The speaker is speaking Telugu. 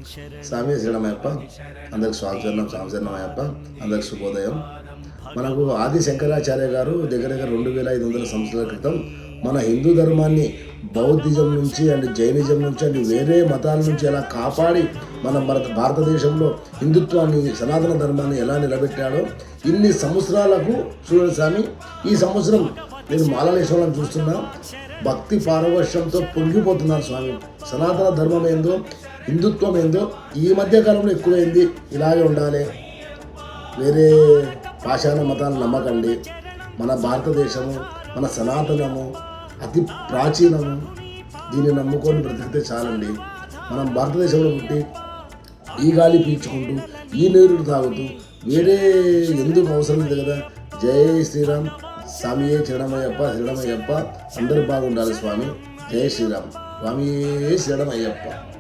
స్వామి శరణమయ్యప్ప. అందరికి స్వామిశరణమయ్యప్ప. అందరికి శుభోదయం. మనకు ఆది శంకరాచార్య గారు దగ్గర 2500 సంవత్సరాల క్రితం మన హిందూ ధర్మాన్ని బౌద్ధిజం నుంచి అండ్ జైనిజం నుంచి అండ్ వేరే మతాల నుంచి ఎలా కాపాడి మన భారతదేశంలో హిందుత్వాన్ని సనాతన ధర్మాన్ని ఎలా నిలబెట్టాడో ఇన్ని సంవత్సరాలకు చూడండి స్వామి. ఈ సంవత్సరం నేను మాలలేశ్వరం చూస్తున్నా, భక్తి పారవశ్యంతో పొంగిపోతున్నారు స్వామి. సనాతన ధర్మం ఏందో, హిందుత్వం ఏందో ఈ మధ్య కాలంలో ఎక్కువైంది. ఇలాగే ఉండాలి, వేరే పాషాణ మతాలను నమ్మకండి. మన భారతదేశము, మన సనాతనము అతి ప్రాచీనము. దీన్ని నమ్ముకొని బ్రతికితే చాలండి. మనం భారతదేశంలో పుట్టి ఈ గాలి పీల్చుకుంటూ ఈ నీరు తాగుతూ వేరే ఎందుకు అవసరం లేదు కదా. జై శ్రీరామ్. స్వామియే శరణమయ్యప్ప. శరణమయ్యప్ప. అందరూ బాగుండాలి స్వామి. జై శ్రీరామ్. స్వామియే శరణమయ్యప్ప.